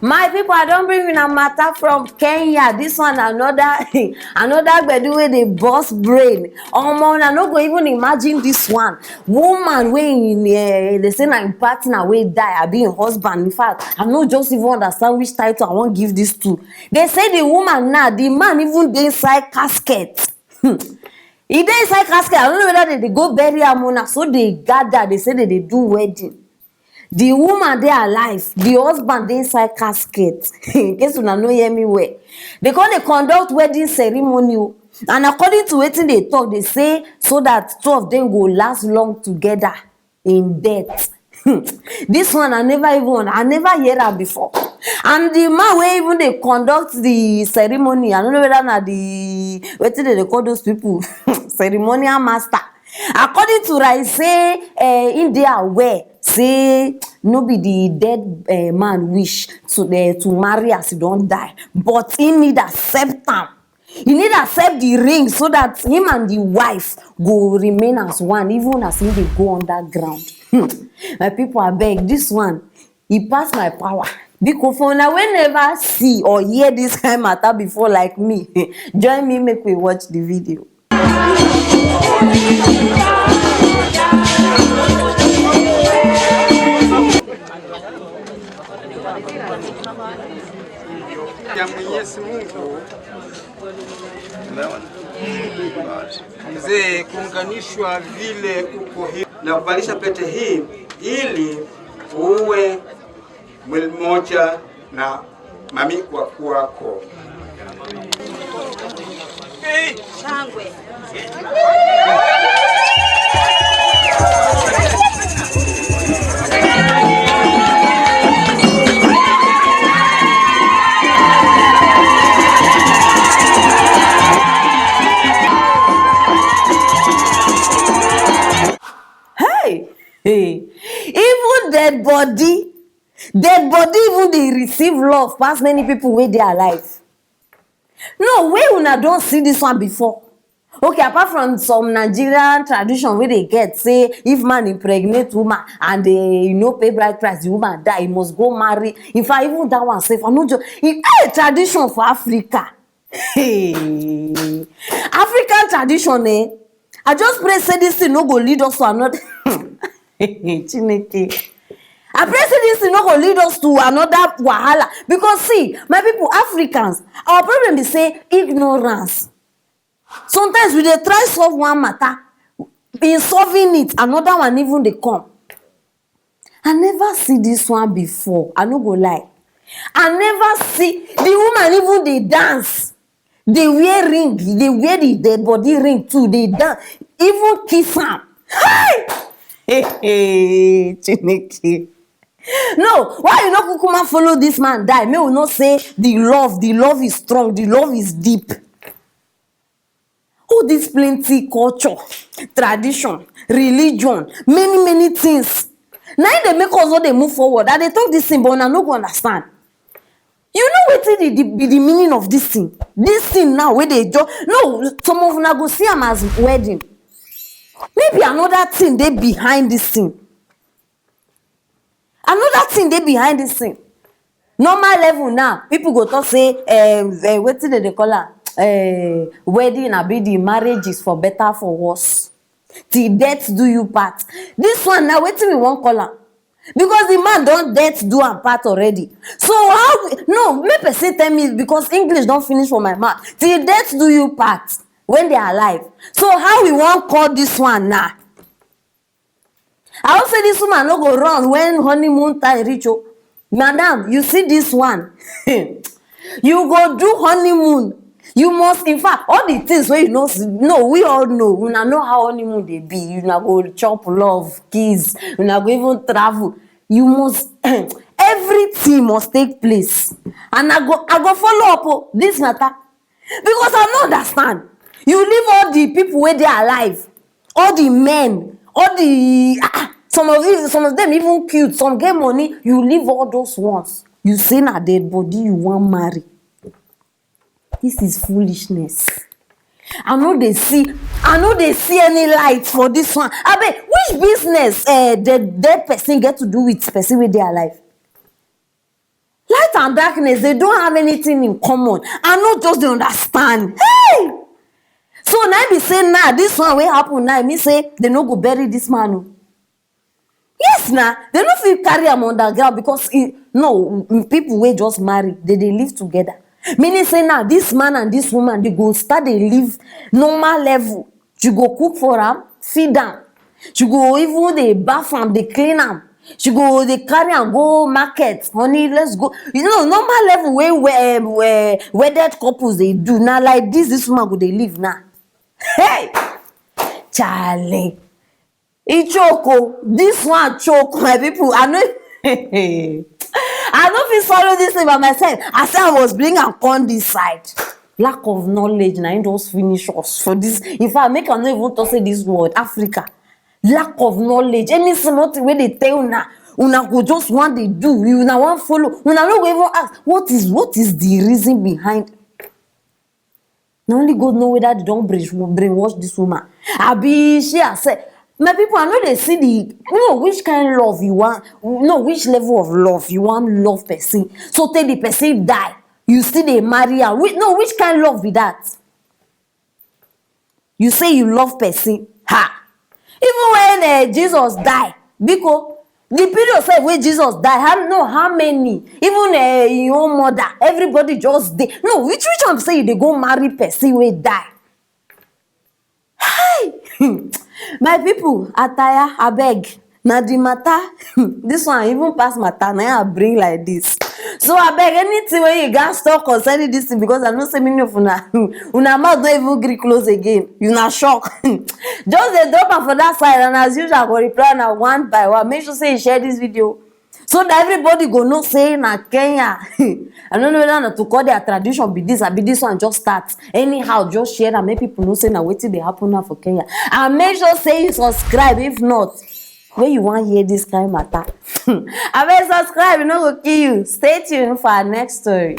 My people, I don't bring in a matter from Kenya. This one another another gbedu wey dey burst brain. I no go even imagine this one. Woman wey they say na im partner wey die, abi im husband. In fact, I no just even understand which title I wan give this to. They say the woman now, the man even dey inside casket. He dey inside casket. I don't know whether they go bury am or not. So they gather. They say they do wedding. The woman dey alive, the husband dey inside casket. In case una no hear me well, they come dey conduct wedding ceremony, and according to wetin they talk, they say so that two of them go last long together in death. This one I never hear am before. And the man wey even dey conduct the ceremony, I don't know whether na the wetin they call those people ceremonial master. According to Rai, say in dey aware, say no be the dead man wish to marry as he don die, but he need accept am. He need accept the ring so that him and the wife go remain as one, even as if they go underground. My people, abeg, this one e pass my power. Because for una wey never see or hear this kind matter before like me, join me make we watch the video. Ya Mwenyezi Mungu mzee kuunganishwa vile uko hivi na kuvalisha pete hii ili uwe mwili mmoja na mami wako. Shangwe. Hey, even dead body even dey receive love pass many people wey dey alive. No, wey una don see this one before. Okay, apart from some Nigerian tradition wey dey get, say if man impregnate woman and they pay bride price, the woman die, he must go marry. In fact, even that one safe. I no just tradition for Africa. Hey, African tradition, I just pray say this thing no go lead us to another. Chineke. I pray say this thing no go lead us to another wahala. Because see, my people, Africans, our problem is say ignorance. Sometimes we dey try solve one matter, in solving it, another one even dey come. I never see this one before. I no go lie. I never see the woman even dey dance. They wear ring, they wear the dead body ring too. They dance, even kiss am. Hey, Chineke. No, why you no kukuma follow this man die? May we not say the love is strong, the love is deep. All this plenty culture, tradition, religion, many things. Now they make us all they move forward. And they talk this thing, but I no go understand. You know what be the meaning of this thing? This thing now where they just no, some of them go see them as wedding. Maybe another thing they behind this thing. Another thing they behind this thing. Normal level now, people go talk say, what did they call her? Wedding abi the marriage is for better for worse. Till death do you part. This one now, what we won't call her? Because the man don't death do and part already. So how? No, me per se tell me because English don't finish for my mouth. Till death do you part when they are alive. So how we won't call this one now? I will say this woman no go run when honeymoon time reach. Madam, you see this one. You go do honeymoon. You must, in fact, all the things where you know, no, we all know. We know how honeymoon they be. You not go chop love, kiss. You not go even travel. You must, everything must take place. And I go follow up this matter. Because I don't understand. You leave all the people where they are alive. All the men, all the, some of them even cute, some get money. You leave all those ones. You say na dead body you want marry. This is foolishness. I know they see any light for this one. I mean, which business the dead person get to do with person with their life? Light light and darkness, they don't have anything in common. I no just dey understand. Hey! So now be say now this one wey happen now, me say they no go bury this man o. Yes na, they no fit carry am underground because people wey just marry, they live together. Meaning say now this man and this woman, they go start dey live normal level. You go cook for am, feed am. You go even dey baff am, dey clean am. She go dey carry am go market. Honey, let's go. Normal level wey wedded couples dey do. Now like this woman go dey live now. Hey! Charlie. E choke o. This one choke, my people. I no fit swallow this thing by myself. I say I was bring am come this side. Lack of knowledge na im just finish us for this. In fact, make I no even talk say this word Africa. Lack of knowledge. Any small thing wey dey tell una go just want dey do. Una wan follow. Una no go even ask what is the reason behind. Na only God know whether they don brainwash this woman. Abi she herself. My people, I know they see which kind of love you want, which level of love you want love person. So tell the person die, you still they marry her. Which kind of love be that? You say you love person, even when Jesus die, because the period say when Jesus die, how many? Even your own mother, everybody just die. No, which one say they go marry person wey die? Hi. My people, attire, abeg. Na the matter. This one even pass matter. Now I bring like this. So abeg, anything wey you gats talk concerning this thing, because I know say many of una mouth don't even gree close again. You na shock. Just dey drop am for that side, and as usual, I go reply na one by one. Make sure say you share this video, so that everybody go know say na Kenya. I don't know whether na to call their tradition be this, abi this one just start. Anyhow, just share and make people know say na wetin dey happen now for Kenya. And make sure say you subscribe. If not, when you wan hear this kind matter, abeg subscribe, e no go kill you. Stay tuned for our next story.